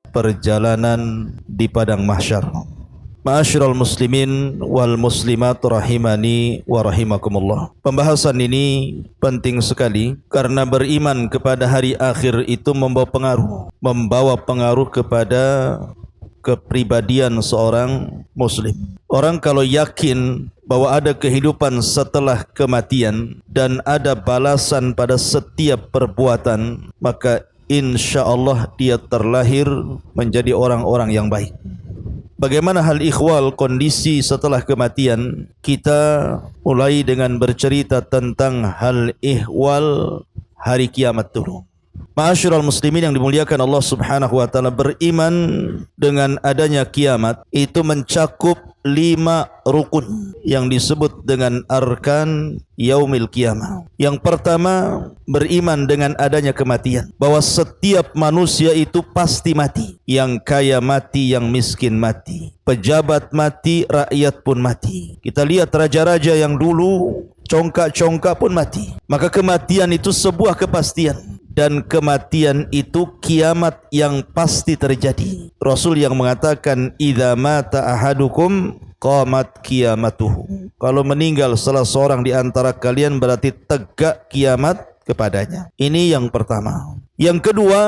Perjalanan di padang mahsyar. Ma'asyiral muslimin wal muslimat rahimani wa rahimakumullah. Pembahasan ini penting sekali karena beriman kepada hari akhir itu membawa pengaruh kepada kepribadian seorang muslim. Orang kalau yakin bahwa ada kehidupan setelah kematian dan ada balasan pada setiap perbuatan, maka insya-Allah dia terlahir menjadi orang-orang yang baik. Bagaimana hal ikhwal kondisi setelah kematian? Kita mulai dengan bercerita tentang hal ihwal hari kiamat dulu. Ma'asyiral muslimin yang dimuliakan Allah Subhanahu wa taala, beriman dengan adanya kiamat itu mencakup 5 rukun yang disebut dengan arkan yaumil qiyamah. Yang pertama, beriman dengan adanya kematian, bahwa setiap manusia itu pasti mati. Yang kaya mati, yang miskin mati, pejabat mati, rakyat pun mati. Kita lihat raja-raja yang dulu congkak-congkak pun mati. Maka kematian itu sebuah kepastian, dan kematian itu kiamat yang pasti terjadi. Rasul yang mengatakan idza mata ahadukum qamat qiyamatuhu. Kalau meninggal salah seorang di antara kalian berarti tegak kiamat kepadanya. Ini yang pertama. Yang kedua,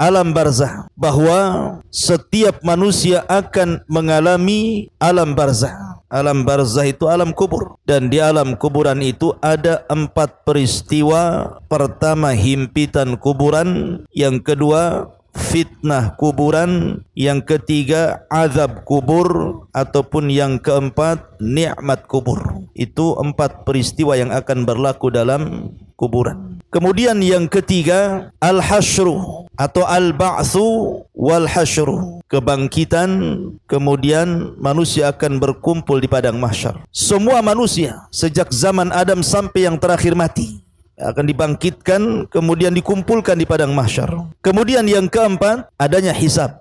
alam barzah, bahwa setiap manusia akan mengalami alam barzah. Alam barzah itu alam kubur, dan di alam kuburan itu ada 4 peristiwa. Pertama, himpitan kuburan. Yang kedua, fitnah kuburan. Yang ketiga, azab kubur, ataupun yang keempat, nikmat kubur. Itu 4 peristiwa yang akan berlaku dalam kuburan. Kemudian yang ketiga, al-hasyru atau al-ba'tsu wal hasyru, kebangkitan. Kemudian manusia akan berkumpul di padang mahsyar. Semua manusia sejak zaman Adam sampai yang terakhir mati akan dibangkitkan, kemudian dikumpulkan di padang mahsyar. Kemudian yang keempat, adanya hisab.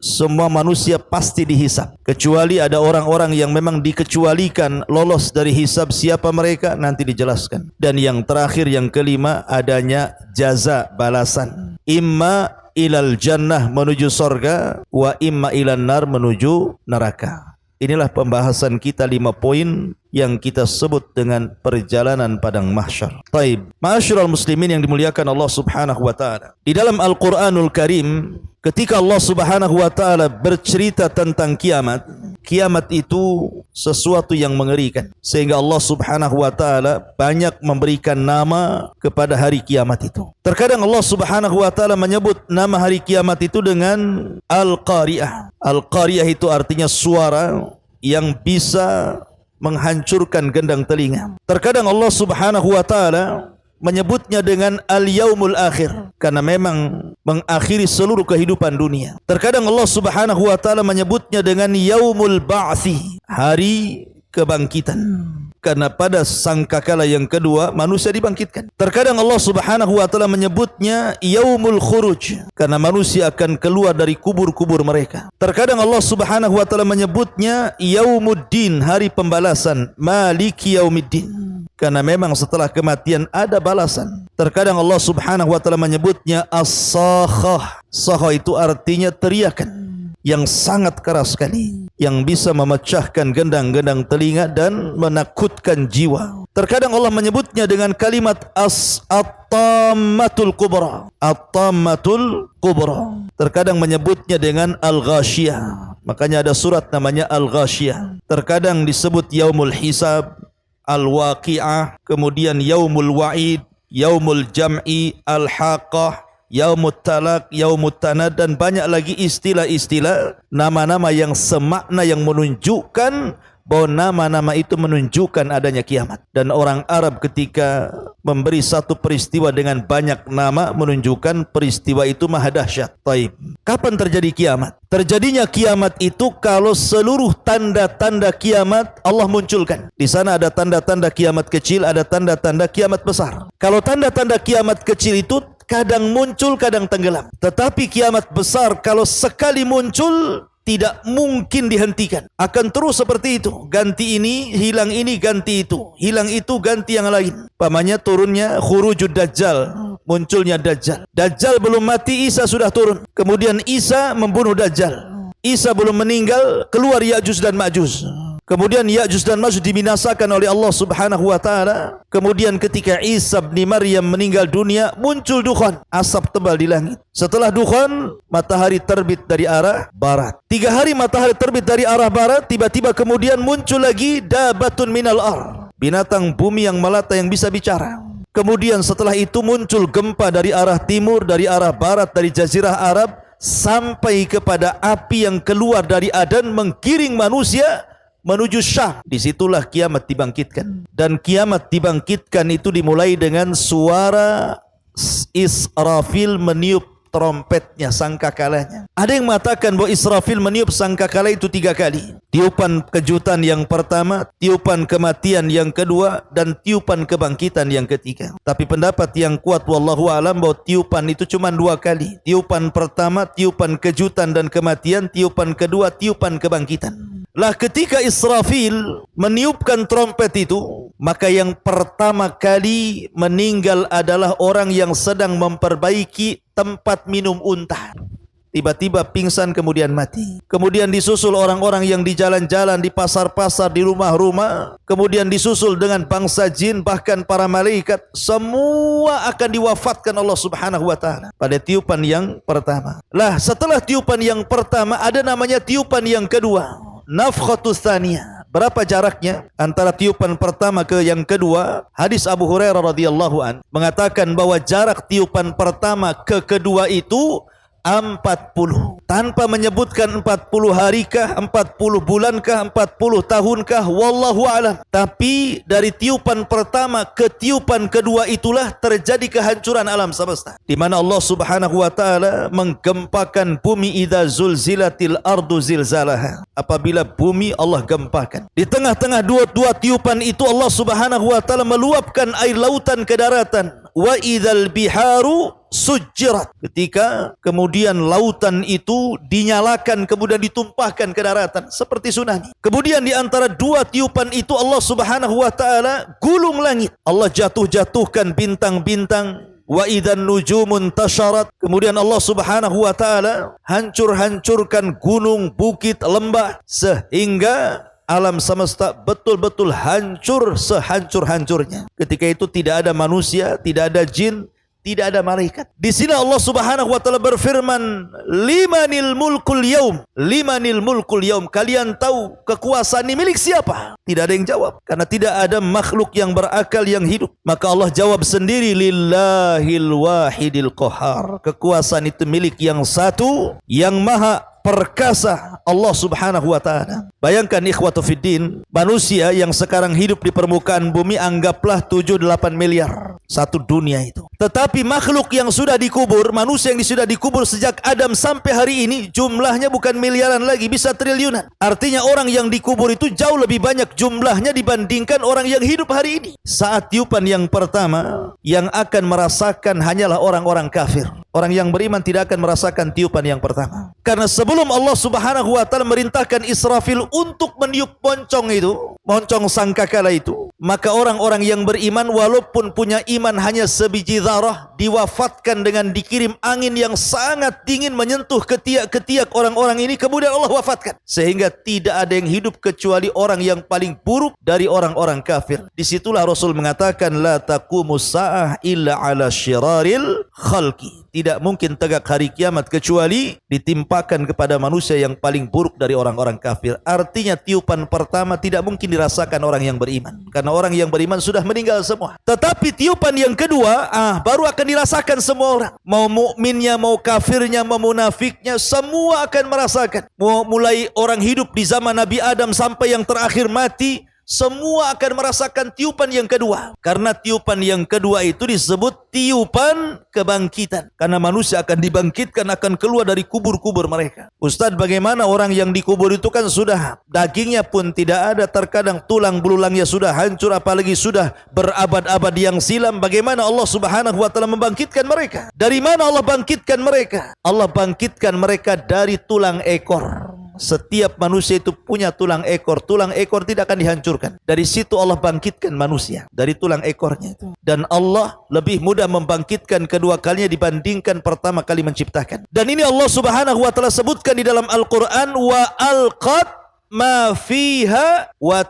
Semua manusia pasti dihisab, kecuali ada orang-orang yang memang dikecualikan lolos dari hisab. Siapa mereka? Nanti dijelaskan. Dan yang terakhir, yang kelima, adanya jaza, balasan. Imma ilal jannah, menuju sorga, wa imma ilal nar, menuju neraka. Inilah pembahasan kita 5 poin yang kita sebut dengan perjalanan padang mahsyar. Taib. Ma'asyiral muslimin yang dimuliakan Allah Subhanahu wa taala. Di dalam Al-Qur'anul Karim, ketika Allah Subhanahu wa taala bercerita tentang kiamat, kiamat itu sesuatu yang mengerikan, sehingga Allah Subhanahu wa taala banyak memberikan nama kepada hari kiamat itu. Terkadang Allah Subhanahu wa taala menyebut nama hari kiamat itu dengan Al-Qari'ah. Al-Qari'ah itu artinya suara yang bisa menghancurkan gendang telinga. Terkadang Allah Subhanahu wa taala menyebutnya dengan al-yaumul akhir, karena memang mengakhiri seluruh kehidupan dunia. Terkadang Allah Subhanahu wa taala menyebutnya dengan yaumul ba'thi, hari kebangkitan, karena pada sangkakala yang kedua manusia dibangkitkan. Terkadang Allah Subhanahu wa taala menyebutnya yaumul khuruj, karena manusia akan keluar dari kubur-kubur mereka. Terkadang Allah Subhanahu wa taala menyebutnya yaumuddin, hari pembalasan, maliki yaumiddin, karena memang setelah kematian ada balasan. Terkadang Allah Subhanahu wa taala menyebutnya as-sakhah. Sakhah itu artinya teriakan yang sangat keras sekali, yang bisa memecahkan gendang-gendang telinga dan menakutkan jiwa. Terkadang Allah menyebutnya dengan kalimat at-tammatul kubra. At-tammatul kubra. Terkadang menyebutnya dengan al-ghashiyah. Makanya ada surat namanya al-ghashiyah. Terkadang disebut yaumul hisab, al-waqi'ah, kemudian yaumul wa'id, yaumul jam'i, al-haqah, yaumut talaq, yaumut tanad, dan banyak lagi istilah-istilah, nama-nama yang semakna, yang menunjukkan bahwa nama-nama itu menunjukkan adanya kiamat. Dan orang Arab ketika memberi satu peristiwa dengan banyak nama menunjukkan peristiwa itu maha dahsyat. Taib. Kapan terjadi kiamat? Terjadinya kiamat itu kalau seluruh tanda-tanda kiamat Allah munculkan. Di sana ada tanda-tanda kiamat kecil, ada tanda-tanda kiamat besar. Kalau tanda-tanda kiamat kecil itu kadang muncul, kadang tenggelam. Tetapi kiamat besar kalau sekali muncul tidak mungkin dihentikan. Akan terus seperti itu. Ganti ini, hilang ini, ganti itu. Hilang itu, ganti yang lain. Pamannya turunnya khurujud Dajjal. Munculnya Dajjal. Dajjal belum mati, Isa sudah turun. Kemudian Isa membunuh Dajjal. Isa belum meninggal, keluar Ya'juj dan Ma'juj. Kemudian Ya'juj dan Ma'juj dibinasakan oleh Allah Subhanahu wa taala. Kemudian ketika Isa bin Maryam meninggal dunia, muncul dukhan, asap tebal di langit. Setelah dukhan, matahari terbit dari arah barat. 3 hari matahari terbit dari arah barat, tiba-tiba kemudian muncul lagi dabatun minal ar, binatang bumi yang melata yang bisa bicara. Kemudian setelah itu muncul gempa dari arah timur, dari arah barat, dari jazirah Arab, sampai kepada api yang keluar dari Adan menggiring manusia menuju Syam. Disitulah kiamat dibangkitkan. Dan kiamat dibangkitkan itu dimulai dengan suara Israfil meniup trompetnya, sangkakalanya. Ada yang mengatakan bahwa Israfil meniup sangkakala itu 3 kali. Tiupan kejutan yang pertama, tiupan kematian yang kedua, dan tiupan kebangkitan yang ketiga. Tapi pendapat yang kuat wallahu alam bahwa tiupan itu cuma 2 kali. Tiupan pertama, tiupan kejutan dan kematian. Tiupan kedua, tiupan kebangkitan. Lah ketika Israfil meniupkan trompet itu, maka yang pertama kali meninggal adalah orang yang sedang memperbaiki tempat minum unta. Tiba-tiba pingsan kemudian mati. Kemudian disusul orang-orang yang di jalan-jalan, di pasar-pasar, di rumah-rumah. Kemudian disusul dengan bangsa jin, bahkan para malaikat. Semua akan diwafatkan Allah Subhanahu wa taala pada tiupan yang pertama. Lah setelah tiupan yang pertama ada namanya tiupan yang kedua, nafkhatus tsaniyah. Berapa jaraknya antara tiupan pertama ke yang kedua? Hadis Abu Hurairah radhiyallahu an mengatakan bahwa jarak tiupan pertama ke kedua itu 40. Tanpa menyebutkan 40 harikah, 40 bulankah, 40 tahunkah, wallahu alam. Tapi dari tiupan pertama ke tiupan kedua itulah terjadi kehancuran alam semesta, di mana Allah Subhanahu wa taala menggempakan bumi idza zulzilatil ardu zilzalaha. Apabila bumi Allah gempakan. Di tengah-tengah dua tiupan itu Allah Subhanahu wa taala meluapkan air lautan ke daratan. Wa idzal biharu sujjirat. Ketika kemudian lautan itu dinyalakan kemudian ditumpahkan ke daratan seperti tsunami. Kemudian di antara 2 tiupan itu Allah Subhanahu wa taala gulung langit. Allah jatuhkan bintang-bintang. Wa idzan nujumun tasharat. Kemudian Allah Subhanahu wa taala hancurkan gunung, bukit, lembah sehingga alam semesta betul-betul hancur sehancur-hancurnya. Ketika itu tidak ada manusia, tidak ada jin, tidak ada malaikat. Di sini Allah Subhanahu wa taala berfirman, "Limanil mulkul yaum." Limanil mulkul yaum. Kalian tahu kekuasaan ini milik siapa? Tidak ada yang jawab karena tidak ada makhluk yang berakal yang hidup. Maka Allah jawab sendiri, "Lillahil wahidil qahar." Kekuasaan itu milik yang satu, yang maha perkasa, Allah Subhanahu wa taala. Bayangkan ikhwatu fiddin, manusia yang sekarang hidup di permukaan bumi anggaplah 7-8 miliar satu dunia itu. Tetapi makhluk yang sudah dikubur, manusia yang sudah dikubur sejak Adam sampai hari ini jumlahnya bukan miliaran lagi, bisa triliunan. Artinya orang yang dikubur itu jauh lebih banyak jumlahnya dibandingkan orang yang hidup hari ini. Saat tiupan yang pertama, yang akan merasakan hanyalah orang-orang kafir. Orang yang beriman tidak akan merasakan tiupan yang pertama. Karena sebelum Allah Subhanahu wa taala merintahkan Israfil untuk meniup moncong itu, moncong sangkakala itu, maka orang-orang yang beriman walaupun punya iman hanya sebiji zarah, diwafatkan dengan dikirim angin yang sangat dingin menyentuh ketiak-ketiak orang-orang ini, kemudian Allah wafatkan. Sehingga tidak ada yang hidup kecuali orang yang paling buruk dari orang-orang kafir. Disitulah Rasul mengatakan, la taqumus sa'ah illa ala syiraril khalqi. Tidak mungkin tegak hari kiamat kecuali ditimpakan kepada manusia yang paling buruk dari orang-orang kafir. Artinya tiupan pertama tidak mungkin dirasakan orang yang beriman, karena orang yang beriman sudah meninggal semua. Tetapi tiupan yang kedua baru akan dirasakan semua orang. Mau mukminnya, mau kafirnya, mau munafiknya, semua akan merasakan. Mau mulai orang hidup di zaman Nabi Adam sampai yang terakhir mati, semua akan merasakan tiupan yang kedua. Karena tiupan yang kedua itu disebut tiupan kebangkitan. Karena manusia akan dibangkitkan, akan keluar dari kubur-kubur mereka. Ustadz, bagaimana orang yang dikubur itu kan sudah dagingnya pun tidak ada, terkadang tulang belulangnya sudah hancur, apalagi sudah berabad-abad yang silam. Bagaimana Allah Subhanahu wa taala membangkitkan mereka? Dari mana Allah bangkitkan mereka? Allah bangkitkan mereka dari tulang ekor. Setiap manusia itu punya tulang ekor. Tulang ekor tidak akan dihancurkan. Dari situ Allah bangkitkan manusia, dari tulang ekornya itu. Dan Allah lebih mudah membangkitkan kedua kalinya dibandingkan pertama kali menciptakan. Dan ini Allah Subhanahu wa taala sebutkan di dalam Al-Qur'an, wa alqat ma fiha wa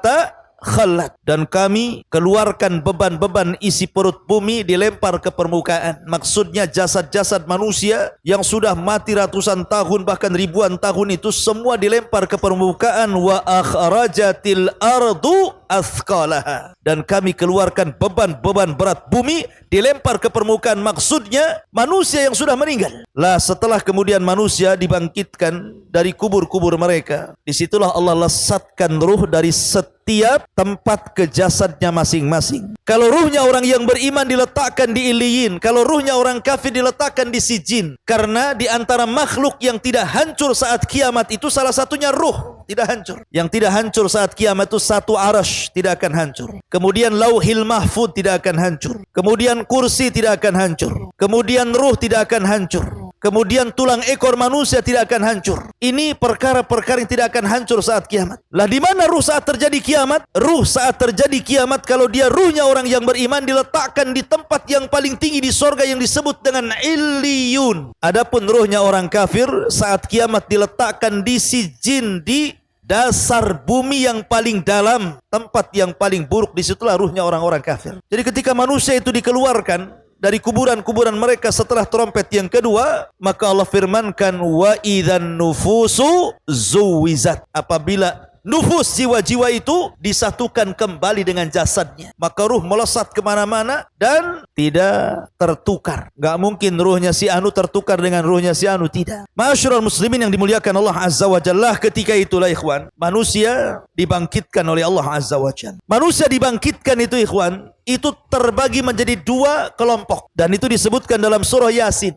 khalat, dan kami keluarkan beban-beban isi perut bumi dilempar ke permukaan. Maksudnya jasad-jasad manusia yang sudah mati ratusan tahun bahkan ribuan tahun itu semua dilempar ke permukaan. Wa akhrajatil ardu athqalaha, dan kami keluarkan beban-beban berat bumi dilempar ke permukaan. Maksudnya manusia yang sudah meninggal. Lah setelah kemudian manusia dibangkitkan dari kubur-kubur mereka, disitulah Allah lesatkan ruh dari setiap tempat ke jasadnya masing-masing. Kalau ruhnya orang yang beriman diletakkan di Iliyin, kalau ruhnya orang kafir diletakkan di Sijin. Karena di antara makhluk yang tidak hancur saat kiamat itu salah satunya ruh tidak hancur. Yang tidak hancur saat kiamat itu satu arasy tidak akan hancur. Kemudian lauhil mahfud tidak akan hancur. Kemudian kursi tidak akan hancur. Kemudian ruh tidak akan hancur. Kemudian tulang ekor manusia tidak akan hancur. Ini perkara-perkara yang tidak akan hancur saat kiamat. Lah di mana ruh saat terjadi kiamat? Ruh saat terjadi kiamat kalau dia ruhnya orang yang beriman diletakkan di tempat yang paling tinggi di sorga yang disebut dengan Illiyun. Adapun ruhnya orang kafir saat kiamat diletakkan di Sijin, di dasar bumi yang paling dalam, tempat yang paling buruk. Disitulah ruhnya orang-orang kafir. Jadi ketika manusia itu dikeluarkan dari kuburan-kuburan mereka setelah trompet yang kedua, maka Allah firmankan, wa idzan nufusu zuwizat. Apabila nufus, jiwa-jiwa itu disatukan kembali dengan jasadnya, maka ruh melesat kemana-mana dan tidak tertukar. Gak mungkin ruhnya si Anu tertukar dengan ruhnya si Anu, tidak. Ma'asyiral muslimin yang dimuliakan Allah Azza wa Jalla, ketika itulah ikhwan, manusia dibangkitkan oleh Allah Azza wa Jalla. Manusia dibangkitkan itu ikhwan, itu terbagi menjadi dua kelompok, dan itu disebutkan dalam surah Yasin.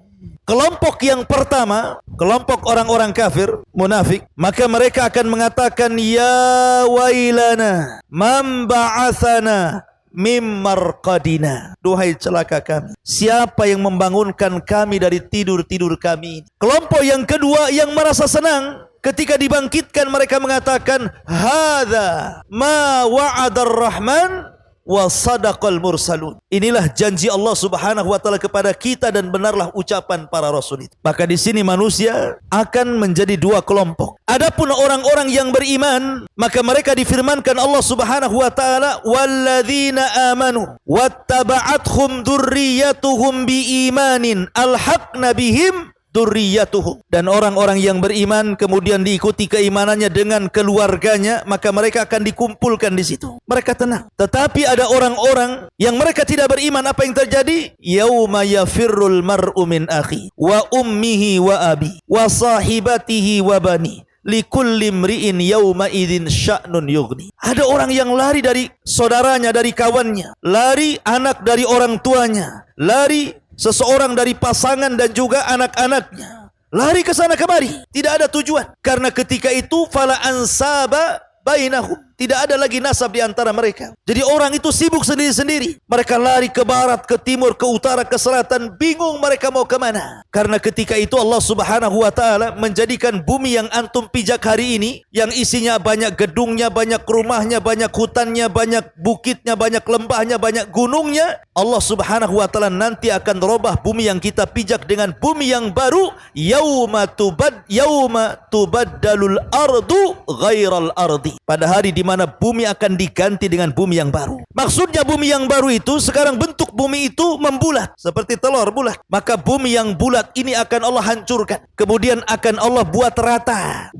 Kelompok yang pertama, kelompok orang-orang kafir, munafik, maka mereka akan mengatakan, ya wailana man ba'athana mim marqadina. Duhai celaka kami, siapa yang membangunkan kami dari tidur-tidur kami. Kelompok yang kedua yang merasa senang ketika dibangkitkan, mereka mengatakan, hadza ma wa'adar rahman wa sadaqal mursalun. Inilah janji Allah Subhanahu wa taala kepada kita dan benarlah ucapan para rasul itu. Maka di sini manusia akan menjadi dua kelompok. Adapun orang-orang yang beriman, maka mereka difirmankan Allah Subhanahu wa taala, walladzina amanu wattaba'athum dzurriyyatuhum biimanin alhaqna bihim dzurriyyatuhum. Dan orang-orang yang beriman kemudian diikuti keimanannya dengan keluarganya, maka mereka akan dikumpulkan di situ. Mereka tenang. Tetapi ada orang-orang yang mereka tidak beriman, apa yang terjadi? Yauma yafirrul mar'u min akhi wa ummihi wa abi wa sahibatihi wa bani likulli imri'in yauma idzin sya'nun yughni. Ada orang yang lari dari saudaranya, dari kawannya, lari anak dari orang tuanya, lari seseorang dari pasangan dan juga anak-anaknya, lari ke sana kemari, tidak ada tujuan. Karena ketika itu fala ansaba bainahum, tidak ada lagi nasab di antara mereka. Jadi orang itu sibuk sendiri-sendiri. Mereka lari ke barat, ke timur, ke utara, ke selatan, bingung mereka mau kemana. Karena ketika itu Allah Subhanahu wa taala menjadikan bumi yang antum pijak hari ini, yang isinya banyak gedungnya, banyak rumahnya, banyak hutannya, banyak bukitnya, banyak lembahnya, banyak gunungnya, Allah Subhanahu wa taala nanti akan merubah bumi yang kita pijak dengan bumi yang baru. Yauma tubaddalul ardu ghairal ardi. Pada hari di mana bumi akan diganti dengan bumi yang baru. Maksudnya bumi yang baru itu sekarang bentuk bumi itu membulat seperti telur bulat. Maka bumi yang bulat ini akan Allah hancurkan. Kemudian akan Allah buat rata.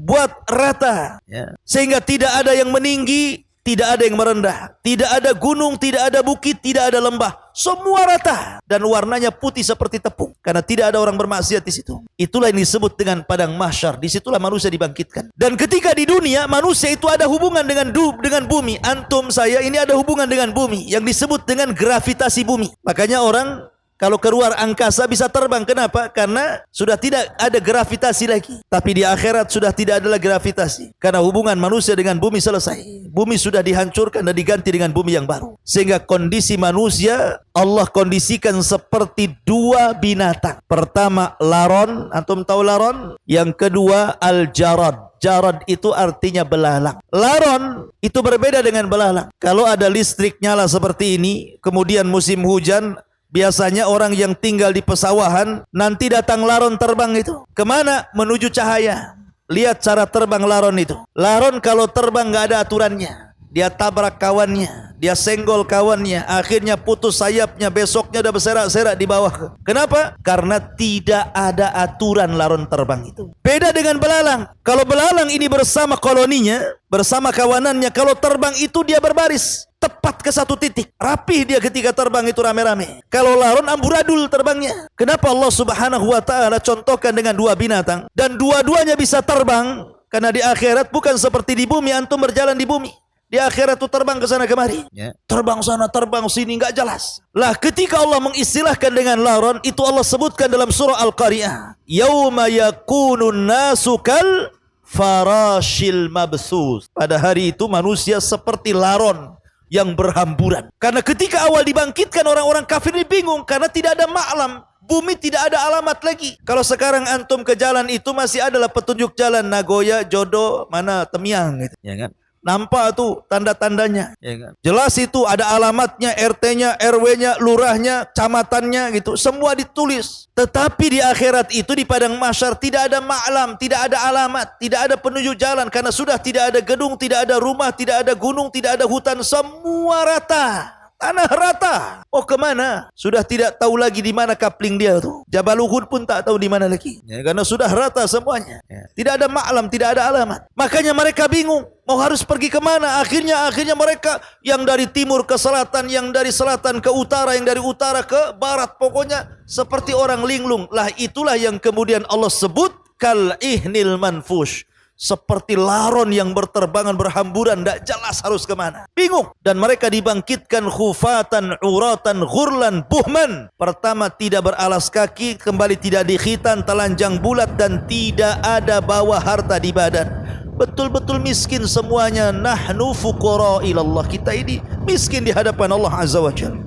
Ya. Sehingga tidak ada yang meninggi, tidak ada yang merendah, tidak ada gunung, tidak ada bukit, tidak ada lembah. Semua rata dan warnanya putih seperti tepung, karena tidak ada orang bermaksiat di situ. Itulah yang disebut dengan padang mahsyar. Disitulah manusia dibangkitkan. Dan ketika di dunia manusia itu ada hubungan dengan bumi. Antum saya ini ada hubungan dengan bumi yang disebut dengan gravitasi bumi. Makanya orang kalau keluar angkasa bisa terbang. Kenapa? Karena sudah tidak ada gravitasi lagi. Tapi di akhirat sudah tidak ada lagi gravitasi. Karena hubungan manusia dengan bumi selesai. Bumi sudah dihancurkan dan diganti dengan bumi yang baru. Sehingga kondisi manusia Allah kondisikan seperti dua binatang. Pertama laron, antum tahu laron? Yang kedua al-jarad. Jarad itu artinya belalang. Laron itu berbeda dengan belalang. Kalau ada listrik nyala seperti ini, kemudian musim hujan, biasanya orang yang tinggal di pesawahan, nanti datang laron terbang itu. Kemana? Menuju cahaya. Lihat cara terbang laron itu. Laron kalau terbang nggak ada aturannya. Dia tabrak kawannya, dia senggol kawannya, akhirnya putus sayapnya, besoknya udah berserak-serak di bawah. Kenapa? Karena tidak ada aturan laron terbang itu. Beda dengan belalang. Kalau belalang ini bersama koloninya, bersama kawanannya, kalau terbang itu dia berbaris tepat ke satu titik. Rapih dia ketika terbang itu rame-rame. Kalau laron amburadul terbangnya. Kenapa Allah Subhanahu wa taala contohkan dengan dua binatang dan dua-duanya bisa terbang? Karena di akhirat bukan seperti di bumi, antum berjalan di bumi. Di akhirat itu terbang ke sana kemari. Terbang sana, terbang sini, enggak jelas. Lah ketika Allah mengistilahkan dengan laron, itu Allah sebutkan dalam surah Al-Qari'ah. Yauma yakunun nasu kal farashil mabsus. Pada hari itu manusia seperti laron yang berhamburan. Karena ketika awal dibangkitkan, orang-orang kafir ini bingung. Karena tidak ada ma'lam. Bumi tidak ada alamat lagi. Kalau sekarang antum ke jalan itu masih adalah petunjuk jalan. Nagoya, Jodo, mana Temiang gitu. Ya kan? Nampak tuh tanda-tandanya, ya kan? Jelas itu ada alamatnya, RT-nya, RW-nya, lurahnya, kecamatannya gitu, semua ditulis. Tetapi di akhirat itu di padang mahsyar tidak ada ma'lam, tidak ada alamat, tidak ada penunjuk jalan karena sudah tidak ada gedung, tidak ada rumah, tidak ada gunung, tidak ada hutan, semua rata. Tanah rata. Oh kemana? Sudah tidak tahu lagi di mana kapling dia tuh. Jabal Uhud pun tak tahu di mana lagi. Ya, karena sudah rata semuanya. Ya. Tidak ada ma'lam, tidak ada alamat. Makanya mereka bingung. Mau harus pergi kemana? Akhirnya mereka yang dari timur ke selatan, yang dari selatan ke utara, yang dari utara ke barat. Pokoknya seperti orang linglung. Lah itulah yang kemudian Allah sebut kal ihnil manfush. Seperti laron yang berterbangan berhamburan, tidak jelas harus kemana. Bingung. Dan mereka dibangkitkan khufatan, uratan, ghurlan, buhman. Pertama tidak beralas kaki, kembali tidak dikhitan, telanjang bulat, dan tidak ada bawa harta di badan. Betul-betul miskin semuanya. Nahnu fuqara ilallah. Kita ini miskin di hadapan Allah Azza wa Jalla.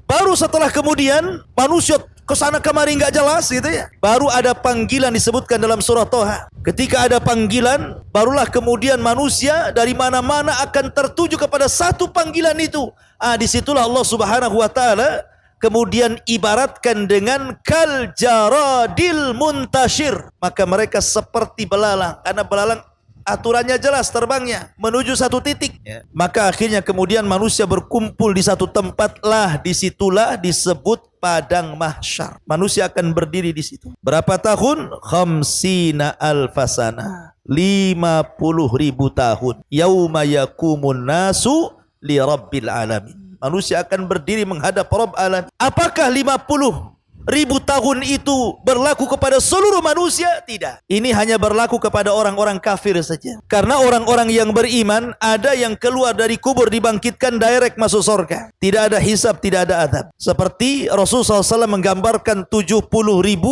Baru setelah kemudian manusia kesana kemari nggak jelas gitu ya. Baru ada panggilan disebutkan dalam surah Toha. Ketika ada panggilan, barulah kemudian manusia dari mana-mana akan tertuju kepada satu panggilan itu. Disitulah Allah Subhanahu wa taala kemudian ibaratkan dengan kal jaradil muntashir. Maka mereka seperti belalang, karena belalang aturannya jelas terbangnya menuju satu titik. Maka akhirnya kemudian manusia berkumpul di satu tempat, lah disitulah disebut padang mahsyar. Manusia akan berdiri di situ. Berapa tahun? Khamsina alfasana. 50.000 tahun. Yauma yakumun nasu li rabbil alamin. Manusia akan berdiri menghadap Rabb alam. Apakah 50.000 tahun itu berlaku kepada seluruh manusia? Tidak. Ini hanya berlaku kepada orang-orang kafir saja. Karena orang-orang yang beriman, ada yang keluar dari kubur dibangkitkan direct masuk surga. Tidak ada hisab, tidak ada adab. Seperti Rasulullah SAW menggambarkan 70.000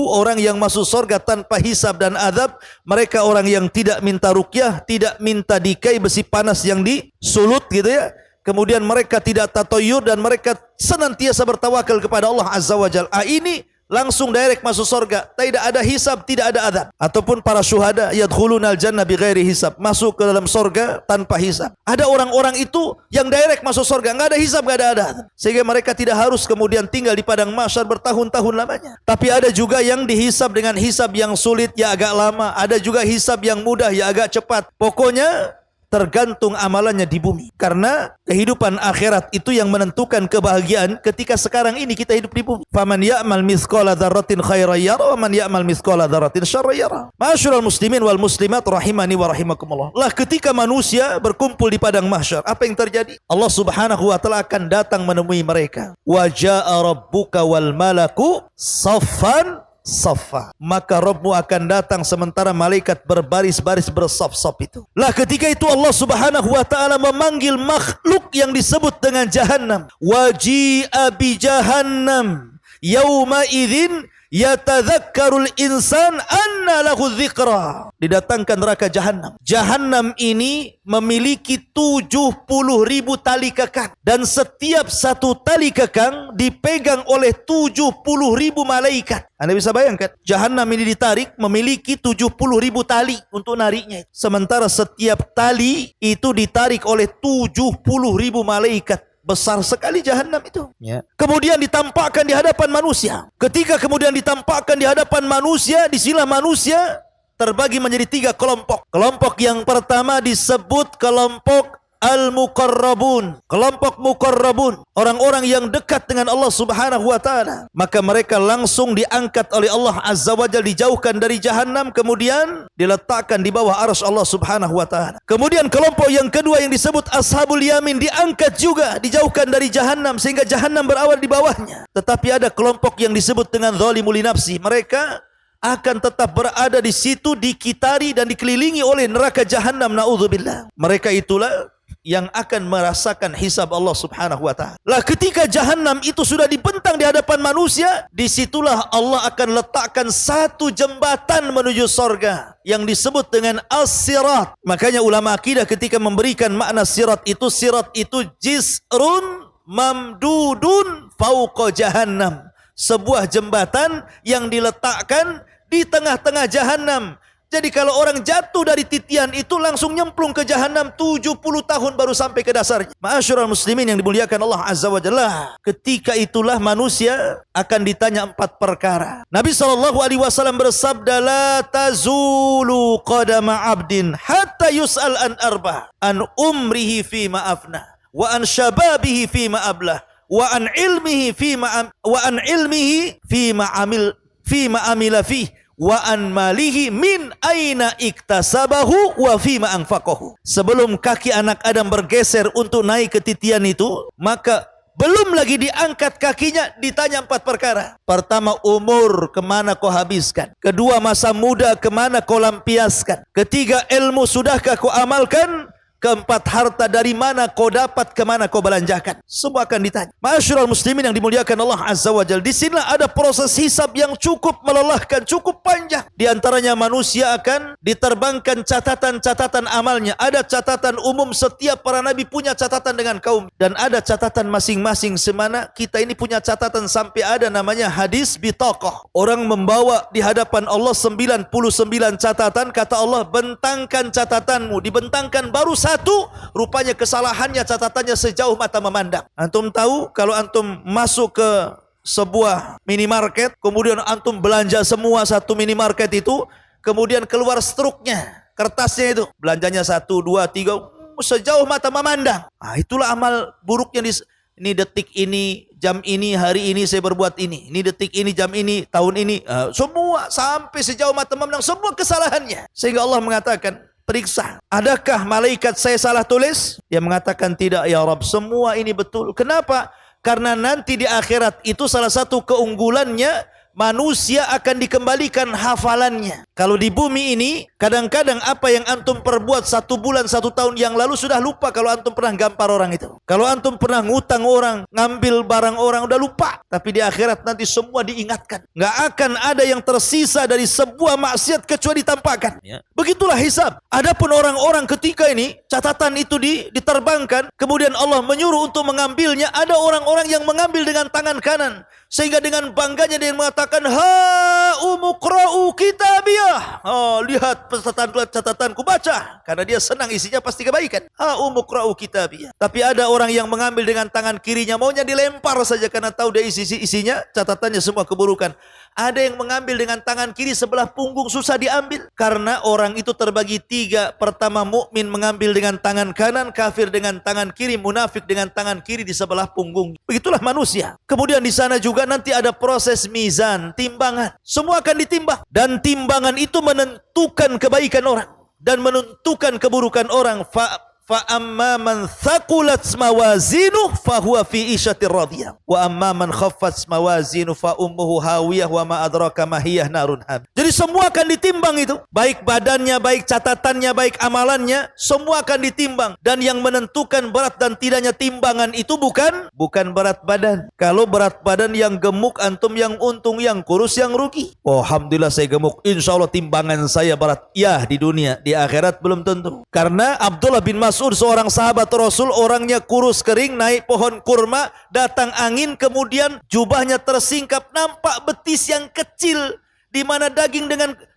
orang yang masuk surga tanpa hisab dan adab. Mereka orang yang tidak minta ruqyah, tidak minta dikai besi panas yang disulut gitu ya. Kemudian mereka tidak tatoyur dan mereka senantiasa bertawakal kepada Allah Azza wa Jalla. Ini langsung direct masuk surga. Tidak ada hisab, tidak ada adab. Ataupun para syuhada yadkhulunal jannah bighairi hisab, masuk ke dalam surga tanpa hisab. Ada orang-orang itu yang direct masuk surga, enggak ada hisab, enggak ada adab. Sehingga mereka tidak harus kemudian tinggal di padang mahsyar bertahun-tahun lamanya. Tapi ada juga yang dihisab dengan hisab yang sulit, ya agak lama. Ada juga hisab yang mudah, ya agak cepat. Pokoknya tergantung amalannya di bumi. Karena kehidupan akhirat itu yang menentukan kebahagiaan ketika sekarang ini kita hidup di bumi. Faman ya'mal mithqala dzarratin khairan yara wa man ya'mal mithqala dzarratin syarran yara. Ma'asyiral muslimin wal muslimat rahimani wa rahimakumullah. Lah ketika manusia berkumpul di padang mahsyar, apa yang terjadi? Allah Subhanahu wa taala akan datang menemui mereka. Wa jaa'a rabbuka wal malaku saffan saffa. Maka Rabbmu akan datang sementara malaikat berbaris-baris bersaf-saf itu. Lah ketika itu Allah Subhanahu wa taala memanggil makhluk yang disebut dengan Jahannam. Waji'a bi Jahannam yauma idzin Yatadzakkarul insan anna lahu dzikra. Didatangkan neraka Jahannam. Jahannam ini memiliki 70.000 tali kekang. Dan setiap satu tali kekang dipegang oleh 70.000 malaikat. Anda bisa bayangkan, Jahannam ini ditarik memiliki 70.000 tali untuk nariknya. Sementara setiap tali itu ditarik oleh 70.000 malaikat. Besar sekali Jahannam itu. Kemudian ditampakkan di hadapan manusia. Ketika kemudian ditampakkan di hadapan manusia, disinilah manusia terbagi menjadi 3 kelompok. Kelompok yang pertama disebut kelompok Al-Muqarrabun. Kelompok Muqarrabun, orang-orang yang dekat dengan Allah Subhanahu wa taala. Maka mereka langsung diangkat oleh Allah Azza wa Jalla, dijauhkan dari Jahannam, kemudian diletakkan di bawah arsy Allah Subhanahu wa taala. Kemudian kelompok yang kedua yang disebut Ashabul Yamin, diangkat juga, dijauhkan dari Jahannam sehingga Jahannam berawal di bawahnya. Tetapi ada kelompok yang disebut dengan Zalimul li nafsi. Mereka akan tetap berada di situ, dikitari dan dikelilingi oleh neraka Jahannam, naudzubillah. Mereka itulah yang akan merasakan hisab Allah Subhanahu wa taala. Lah ketika Jahannam itu sudah dibentang di hadapan manusia, disitulah Allah akan letakkan satu jembatan menuju sorga yang disebut dengan as-sirat. Makanya ulama akidah ketika memberikan makna sirat itu jisrun mamdudun fauqa Jahannam. Sebuah jembatan yang diletakkan di tengah-tengah Jahannam. Jadi kalau orang jatuh dari titian itu langsung nyemplung ke Jahannam, 70 tahun baru sampai ke dasarnya. Ma'asyiral muslimin yang dimuliakan Allah Azza wa Jalla. Ketika itulah manusia akan ditanya 4 perkara. Nabi SAW bersabda, la tazulu qadama abdin hatta yus'al an arba, an umrihi fima afna, wa an syababihi fima ablah, wa an ilmihi fima amila fih, wa an malihi min aina iktasabahu wa fima anfaqahu. Sebelum kaki anak Adam bergeser untuk naik ke titian itu, maka belum lagi diangkat kakinya, ditanya 4 perkara. Pertama, umur, kemana kau habiskan? Kedua, masa muda, kemana kau lampiaskan? Ketiga, ilmu, sudahkah kau amalkan? Keempat, harta, dari mana kau dapat, kemana kau belanjakan? Semua akan ditanya. Ma'asyiral muslimin yang dimuliakan Allah Azza wa Jalla. Di sinilah ada proses hisab yang cukup melelahkan, cukup panjang. Di antaranya manusia akan diterbangkan catatan-catatan amalnya. Ada catatan umum, setiap para nabi punya catatan dengan kaum. Dan ada catatan masing-masing, semana kita ini punya catatan sampai ada namanya hadis bitaqah. Orang membawa di hadapan Allah 99 catatan. Kata Allah, bentangkan catatanmu. Dibentangkan baru satu, rupanya kesalahannya catatannya sejauh mata memandang. Antum tahu kalau antum masuk ke sebuah minimarket, kemudian antum belanja semua satu minimarket itu, kemudian keluar struknya, kertasnya itu, belanjanya 1, 2, 3, sejauh mata memandang. Itulah amal buruknya. Ini detik ini, jam ini, hari ini saya berbuat ini. Ini detik ini, jam ini, tahun ini. Semua sampai sejauh mata memandang, semua kesalahannya. Sehingga Allah mengatakan, periksa, adakah malaikat saya salah tulis? Dia mengatakan tidak ya Rabb, semua ini betul. Kenapa? Karena nanti di akhirat itu salah satu keunggulannya, manusia akan dikembalikan hafalannya. Kalau di bumi ini, kadang-kadang apa yang antum perbuat 1 bulan, 1 tahun yang lalu sudah lupa kalau antum pernah gampar orang itu. Kalau antum pernah ngutang orang, ngambil barang orang, udah lupa. Tapi di akhirat nanti semua diingatkan. Nggak akan ada yang tersisa dari sebuah maksiat kecuali ditampakkan. Begitulah hisab. Adapun orang-orang ketika ini, catatan itu diterbangkan, kemudian Allah menyuruh untuk mengambilnya, ada orang-orang yang mengambil dengan tangan kanan. Sehingga dengan bangganya dia mengatakan, ha umuqra'u kitabiyah. Lihat catatanku, baca. Karena dia senang, isinya pasti kebaikan. Ha umuqra'u kitabiyah. Tapi ada orang yang mengambil dengan tangan kirinya, maunya dilempar saja karena tahu dia isinya, catatannya semua keburukan. Ada yang mengambil dengan tangan kiri, sebelah punggung susah diambil. Karena orang itu terbagi 3. Pertama, mukmin mengambil dengan tangan kanan, kafir dengan tangan kiri, munafik dengan tangan kiri di sebelah punggung. Begitulah manusia. Kemudian di sana juga nanti ada proses mizan, timbangan. Semua akan ditimbang. Dan timbangan itu menentukan kebaikan orang dan menentukan keburukan orang. fa amma man thaqulat mawazinuh fa huwa fi isyatir radiyah wa amma man khaffat mawazinuh fa ummuhu hawiyah wa ma adraka ma hiyah narun ham. Jadi semua akan ditimbang itu, baik badannya, baik catatannya, baik amalannya, semua akan ditimbang, dan yang menentukan berat dan tidaknya timbangan itu bukan berat badan. Kalau berat badan yang gemuk antum yang untung, yang kurus yang rugi. Oh, alhamdulillah saya gemuk, insyaallah timbangan saya berat. Ya, di dunia, di akhirat belum tentu. Karena Abdullah bin Mas'ud, seorang sahabat Rasul, orangnya kurus kering, naik pohon kurma, datang angin, kemudian jubahnya tersingkap, nampak betis yang kecil, di mana daging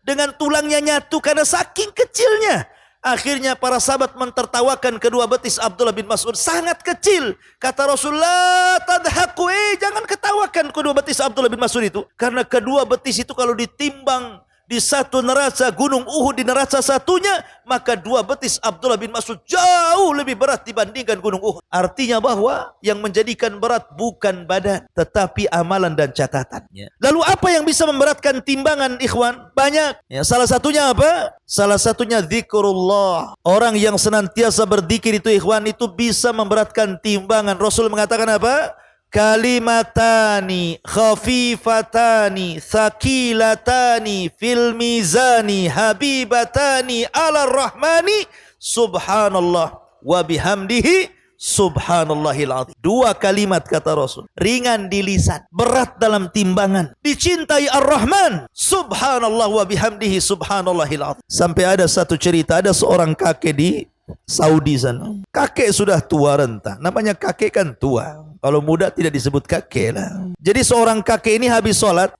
dengan tulangnya nyatu karena saking kecilnya. Akhirnya para sahabat mentertawakan kedua betis Abdullah bin Mas'ud, sangat kecil. Kata Rasulullah, tadhaku, jangan ketawakan kedua betis Abdullah bin Mas'ud itu, karena kedua betis itu kalau ditimbang di satu neraca gunung Uhud, di neraca satunya, maka dua betis Abdullah bin Mas'ud jauh lebih berat dibandingkan gunung Uhud. Artinya bahwa yang menjadikan berat bukan badan, tetapi amalan dan catatannya. Lalu apa yang bisa memberatkan timbangan, ikhwan? Banyak. Ya, salah satunya apa? Salah satunya zikrullah. Orang yang senantiasa berzikir itu, ikhwan, itu bisa memberatkan timbangan. Rasul mengatakan apa? Kalimatani khafifatani thaqilatani fil mizani habibatani ala rahmani subhanallah wa bihamdihi subhanallahil azim. Dua kalimat kata Rasul, ringan di lisan, berat dalam timbangan, dicintai Ar-Rahman, subhanallah wa bihamdihi subhanallahil azim. Sampai ada satu cerita, ada seorang kakek di Saudi sana. Kakek sudah tua renta. Namanya kakek kan tua. Kalau muda tidak disebut kakek lah. Jadi seorang kakek ini habis sholat.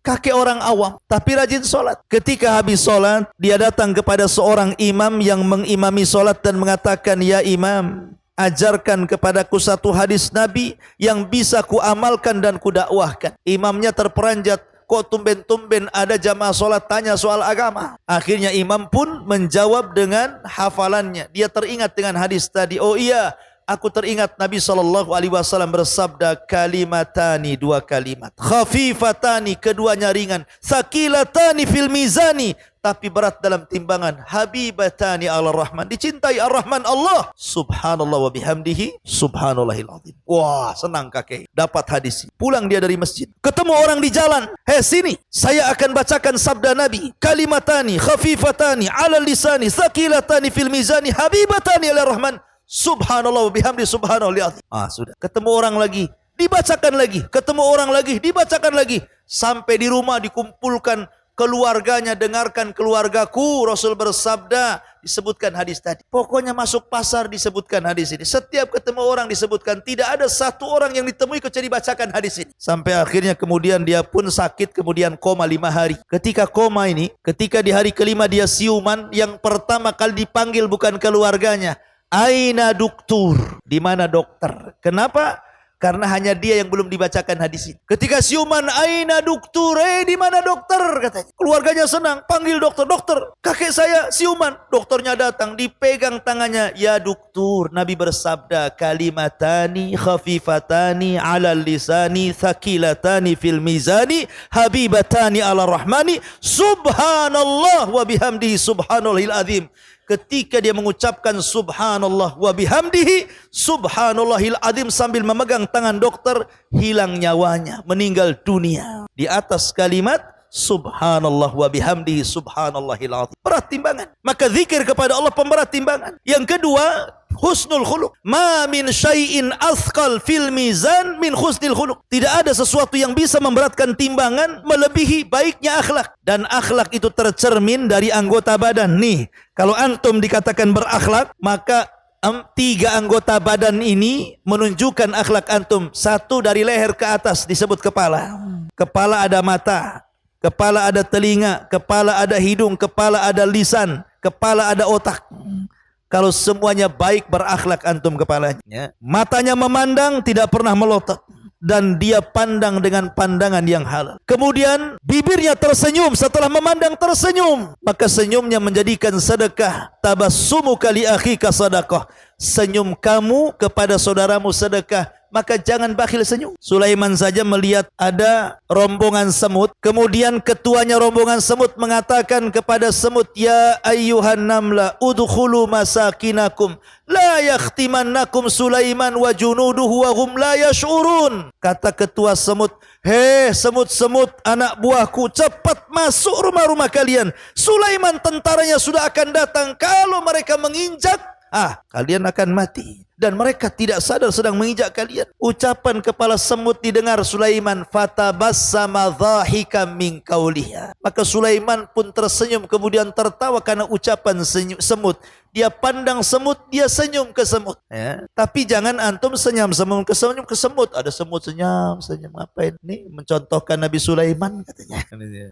Kakek orang awam, tapi rajin sholat. Ketika habis sholat, dia datang kepada seorang imam yang mengimami sholat dan mengatakan, ya imam, ajarkan kepadaku satu hadis Nabi yang bisa ku amalkan dan ku dakwahkan. Imamnya terperanjat. Kok tumben-tumben ada jamaah sholat tanya soal agama? Akhirnya imam pun menjawab dengan hafalannya. Dia teringat dengan hadis tadi. Oh iya, aku teringat Nabi SAW bersabda, kalimatani, dua kalimat, khafifatani, keduanya ringan, thaqilatani fil mizani, tapi berat dalam timbangan, habibatani ala rahman, dicintai ar-Rahman Allah, subhanallah wa bihamdihi subhanallahil azim. Wah, senang kakek dapat hadis. Pulang dia dari masjid, ketemu orang di jalan. Hei sini, saya akan bacakan sabda Nabi, kalimatani khafifatani ala lisani thaqilatani fil mizani habibatani ala rahman subhanallah wa bihamdi subhanallahil azim. Sudah. Ketemu orang lagi, dibacakan lagi. Ketemu orang lagi, dibacakan lagi. Sampai di rumah dikumpulkan keluarganya, dengarkan keluargaku, Rasul bersabda, disebutkan hadis tadi. Pokoknya masuk pasar disebutkan hadis ini. Setiap ketemu orang disebutkan. Tidak ada satu orang yang ditemui kecuali bacakan hadis ini. Sampai akhirnya kemudian dia pun sakit, kemudian koma 5 hari. Ketika koma ini, ketika di hari kelima dia siuman, yang pertama kali dipanggil bukan keluarganya. Aina dokter, di mana dokter? Kenapa? Karena hanya dia yang belum dibacakan hadis ini. Ketika siuman, aina dokter, di mana dokter? Katanya. Keluarganya senang, panggil dokter. Dokter, kakek saya siuman. Dokternya datang, dipegang tangannya. Ya dokter, Nabi bersabda, kalimatani khafifatani ala lisani thaqilatani fil mizani habibatani ala rahmani subhanallah wa bihamdihi subhanallahil azim. Ketika dia mengucapkan subhanallah wa bihamdihi subhanallahil azim sambil memegang tangan dokter, hilang nyawanya, meninggal dunia. Di atas kalimat subhanallah wa bihamdihi subhanallahil azim. Berat timbangan. Maka zikir kepada Allah pemberat timbangan. Yang kedua, husnul khuluq. Ma min syai'in athqal fil mizan min husnil khuluq. Tidak ada sesuatu yang bisa memberatkan timbangan melebihi baiknya akhlak. Dan akhlak itu tercermin dari anggota badan. Nih, kalau antum dikatakan berakhlak, maka 3 anggota badan ini menunjukkan akhlak antum. 1 dari leher ke atas disebut kepala. Kepala ada mata, kepala ada telinga, kepala ada hidung, kepala ada lisan, kepala ada otak. Kalau semuanya baik, berakhlak antum kepalanya. Matanya memandang, tidak pernah melotot. Dan dia pandang dengan pandangan yang halal. Kemudian bibirnya tersenyum, setelah memandang tersenyum. Maka senyumnya menjadikan sedekah. Tabassumuka li akhika sadaqah. senyum kamu kepada saudaramu sedekah, maka jangan bakhil senyum. Sulaiman saja melihat ada rombongan semut, kemudian ketuanya rombongan semut mengatakan kepada semut, ya ayyuhan namla udkhulu masakinakum la yakhtimannakum Sulaiman wa junuduhu wa hum la yash'urun. Kata ketua semut, hei semut-semut anak buahku, cepat masuk rumah-rumah kalian, Sulaiman tentaranya sudah akan datang. Kalau mereka menginjak, kalian akan mati. Dan mereka tidak sadar sedang menginjak kalian. Ucapan kepala semut didengar Sulaiman. Fatabassama dhahikam min qawliha. Maka Sulaiman pun tersenyum kemudian tertawa karena ucapan semut. Dia pandang semut, dia senyum ke semut. Ya. Tapi jangan antum senyum ke semut. Ada semut senyum ngapain? Ini mencontohkan Nabi Sulaiman katanya.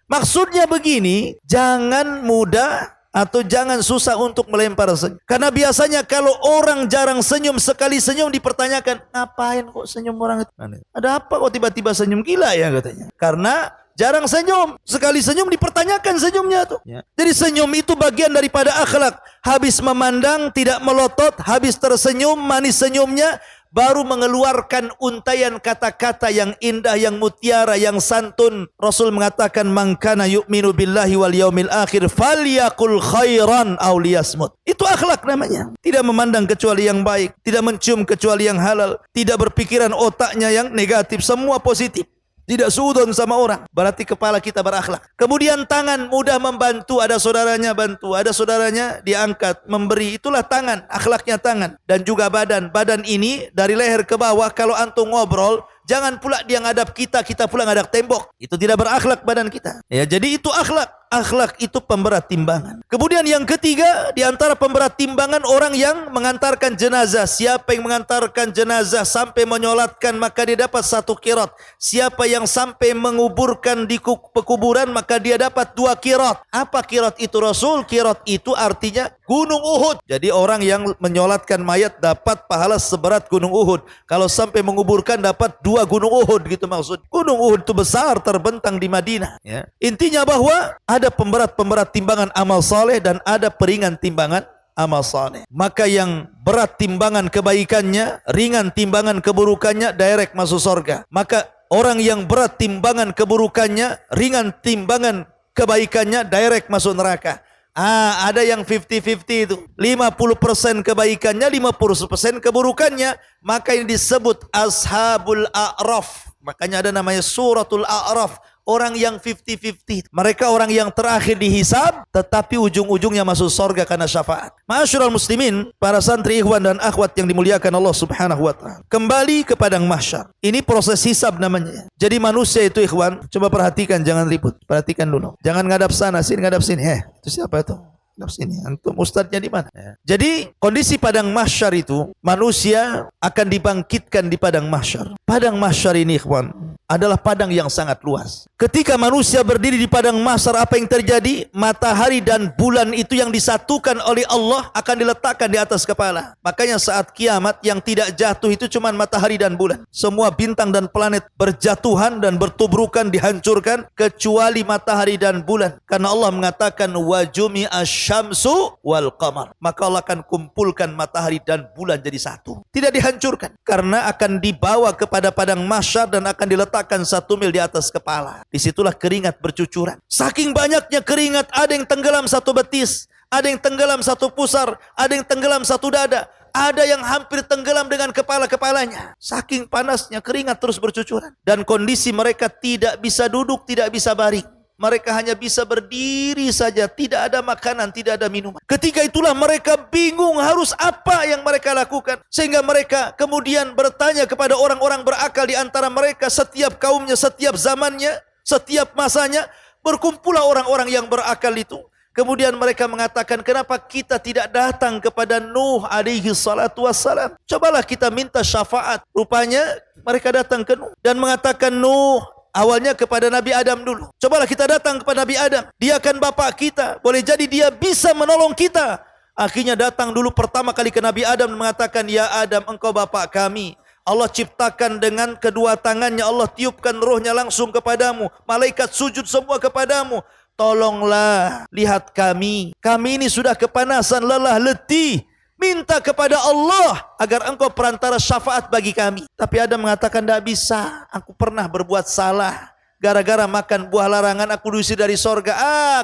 Maksudnya begini, jangan mudah atau jangan susah untuk melempar senyum. Karena biasanya kalau orang jarang senyum, sekali senyum dipertanyakan, ngapain kok senyum orang itu? Ada apa kok tiba-tiba senyum, gila ya katanya. Karena jarang senyum, sekali senyum dipertanyakan senyumnya tuh. Ya. Jadi senyum itu bagian daripada akhlak. Habis memandang tidak melotot, habis tersenyum manis senyumnya, baru mengeluarkan untayan kata-kata yang indah, yang mutiara, yang santun. Rasul mengatakan, man kana yu'minu billahi wal yaumil akhir falyaqul khairan aw liyasmut. Itu akhlak namanya. Tidak memandang kecuali yang baik, tidak mencium kecuali yang halal, tidak berpikiran otaknya yang negatif, semua positif. Tidak suudon sama orang. Berarti kepala kita berakhlak. Kemudian tangan mudah membantu. Ada saudaranya bantu. Ada saudaranya diangkat. Memberi. Itulah tangan. Akhlaknya tangan. Dan juga badan. Badan ini dari leher ke bawah. Kalau antum ngobrol, jangan pula dia ngadap kita. Kita pula ngadap tembok. Itu tidak berakhlak badan kita. Ya, jadi itu akhlak. Akhlak itu pemberat timbangan. Kemudian yang ketiga, di antara pemberat timbangan orang yang mengantarkan jenazah. Siapa yang mengantarkan jenazah sampai menyolatkan, maka dia dapat 1 qirat. Siapa yang sampai menguburkan di pekuburan, maka dia dapat 2 qirat. Apa qirat itu Rasul? Qirat itu artinya gunung Uhud. Jadi orang yang menyolatkan mayat dapat pahala seberat gunung Uhud. Kalau sampai menguburkan dapat 2 gunung Uhud, gitu maksud. Gunung Uhud itu besar, terbentang di Madinah. Ya. Intinya bahwa ada pemberat-pemberat timbangan amal saleh dan ada peringan timbangan amal saleh. Maka yang berat timbangan kebaikannya, ringan timbangan keburukannya, direct masuk surga. Maka orang yang berat timbangan keburukannya, ringan timbangan kebaikannya, direct masuk neraka. Ada yang 50-50 itu. 50% kebaikannya, 50% keburukannya. Maka ini disebut Ashabul A'raf. Makanya ada namanya Suratul A'raf. Orang yang 50-50. Mereka orang yang terakhir dihisab, tetapi ujung-ujungnya masuk surga karena syafaat. Ma'asyiral muslimin, para santri, ikhwan dan akhwat yang dimuliakan Allah subhanahu wa ta'ala. Kembali ke padang mahsyar. Ini proses hisab namanya. Jadi manusia itu ikhwan, coba perhatikan, jangan ribut. Perhatikan dulu. Jangan ngadap sana, sini ngadap sini. Itu siapa itu? Ngadap sini. Antum ustadznya di mana? Jadi kondisi padang mahsyar itu, manusia akan dibangkitkan di padang mahsyar. Padang mahsyar ini ikhwan adalah padang yang sangat luas. Ketika manusia berdiri di padang mahsyar, apa yang terjadi? Matahari dan bulan itu yang disatukan oleh Allah akan diletakkan di atas kepala. Makanya saat kiamat yang tidak jatuh itu cuma matahari dan bulan. Semua bintang dan planet berjatuhan dan bertubrukan, dihancurkan, kecuali matahari dan bulan. Karena Allah mengatakan wajumi asyamsu wal qamar. Maka Allah akan kumpulkan matahari dan bulan jadi satu. Tidak dihancurkan. Karena akan dibawa kepada padang mahsyar dan akan diletakkan 1 mil di atas kepala. Disitulah keringat bercucuran. Saking banyaknya keringat, ada yang tenggelam 1 betis, ada yang tenggelam 1 pusar, ada yang tenggelam 1 dada, ada yang hampir tenggelam dengan kepala-kepalanya. Saking panasnya keringat terus bercucuran. Dan kondisi mereka tidak bisa duduk, tidak bisa baring. Mereka hanya bisa berdiri saja, tidak ada makanan, tidak ada minuman. Ketika itulah mereka bingung harus apa yang mereka lakukan. Sehingga mereka kemudian bertanya kepada orang-orang berakal di antara mereka, setiap kaumnya, setiap zamannya, setiap masanya, berkumpullah orang-orang yang berakal itu. Kemudian mereka mengatakan, kenapa kita tidak datang kepada Nuh alaihi salatu wassalam? Cobalah kita minta syafaat. Rupanya mereka datang ke Nuh dan mengatakan, Nuh, awalnya kepada Nabi Adam dulu. Cobalah kita datang kepada Nabi Adam. Dia kan bapak kita. Boleh jadi dia bisa menolong kita. Akhirnya datang dulu pertama kali ke Nabi Adam dan mengatakan, ya Adam, engkau bapak kami. Allah ciptakan dengan kedua tangannya. Allah tiupkan rohnya langsung kepadamu. Malaikat sujud semua kepadamu. Tolonglah, lihat kami. Kami ini sudah kepanasan, lelah, letih. Minta kepada Allah agar engkau perantara syafaat bagi kami. Tapi Adam mengatakan, tidak bisa. Aku pernah berbuat salah. Gara-gara makan buah larangan aku diusir dari sorga.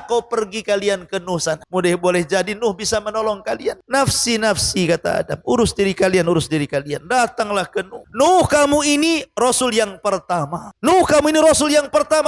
Kau pergi kalian ke Nuh sana. Boleh jadi Nuh bisa menolong kalian. Nafsi, kata Adam. Urus diri kalian. Datanglah ke Nuh. Nuh, kamu ini Rasul yang pertama.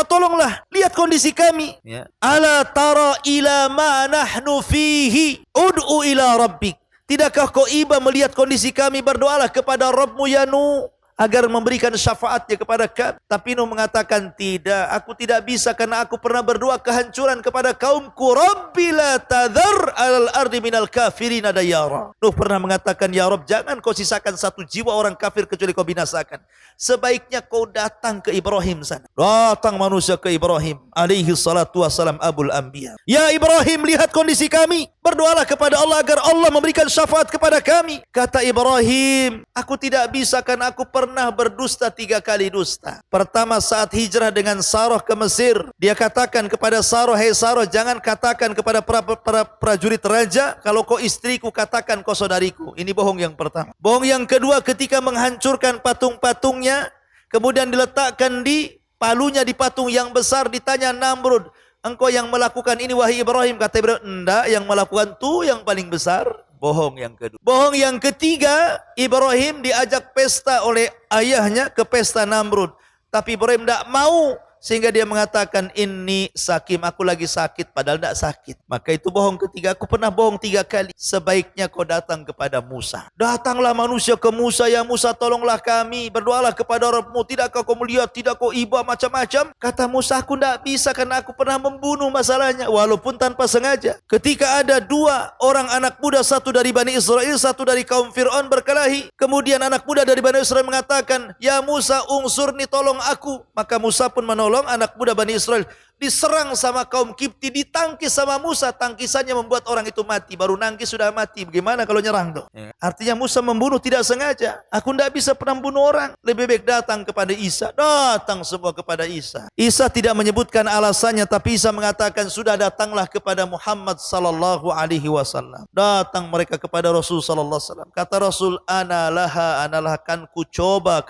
Tolonglah. Lihat kondisi kami. Ya. Ala tara ila ma nahnu fihi. Ud'u ila rabbik. Tidakkah kau iba melihat kondisi kami? Berdoalah kepada Rabbmu ya Nuh, agar memberikan syafaatnya kepada kami. Tapi Nuh mengatakan, tidak, aku tidak bisa karena aku pernah berdoa kehancuran kepada kaumku. Rabbi la tadhar alal ardi minal kafirina dayara. Nuh pernah mengatakan, ya Rabb, jangan kau sisakan satu jiwa orang kafir kecuali kau binasakan. Sebaiknya kau datang ke Ibrahim sana. Datang manusia ke Ibrahim alaihi salatu wassalam, abul anbiya. Ya Ibrahim, lihat kondisi kami. Berdoalah kepada Allah agar Allah memberikan syafaat kepada kami. Kata Ibrahim, aku tidak bisa karena aku pernah berdusta 3 kali dusta. Pertama saat hijrah dengan Sarah ke Mesir. Dia katakan kepada Sarah, hei Sarah, jangan katakan kepada para prajurit raja, kalau kau istriku, katakan kau saudariku. Ini bohong yang pertama. Bohong yang kedua, ketika menghancurkan patung-patungnya, kemudian diletakkan di palunya di patung yang besar, ditanya Namrud, engkau yang melakukan ini wahai Ibrahim? Kata Ibrahim, enggak, yang melakukan itu yang paling besar. Bohong yang kedua. Bohong yang ketiga, Ibrahim diajak pesta oleh ayahnya ke pesta Namrud. Tapi Ibrahim tidak mau, sehingga dia mengatakan, ini sakim, aku lagi sakit, padahal tidak sakit. Maka itu bohong ketiga. Aku pernah bohong 3 kali. Sebaiknya kau datang kepada Musa. Datanglah manusia ke Musa. Ya Musa, tolonglah kami. Berdoalah kepada Rabbmu. Tidakkah kau melihat, tidak kau iba macam-macam? Kata Musa, aku tidak bisa karena aku pernah membunuh masalahnya. Walaupun tanpa sengaja. Ketika ada 2 orang anak muda, satu dari Bani Israel, satu dari kaum Fir'aun berkelahi. Kemudian anak muda dari Bani Israel mengatakan, ya Musa, ungsurni, tolong aku. Maka Musa pun menolong. Anak muda Bani Israel diserang sama kaum Kipti, ditangkis sama Musa. Tangkisannya membuat orang itu mati. Baru nangkis sudah mati. Bagaimana kalau nyerang tuh? Artinya Musa membunuh tidak sengaja. Aku tidak bisa pernah membunuh orang. Lebih baik datang kepada Isa. Datang semua kepada Isa. Isa tidak menyebutkan alasannya, tapi Isa mengatakan, sudah datanglah kepada Muhammad sallallahu alaihi wasallam. Datang mereka kepada Rasul sallallahu alaihi wasallam. Kata Rasul, analaha kan ku coba.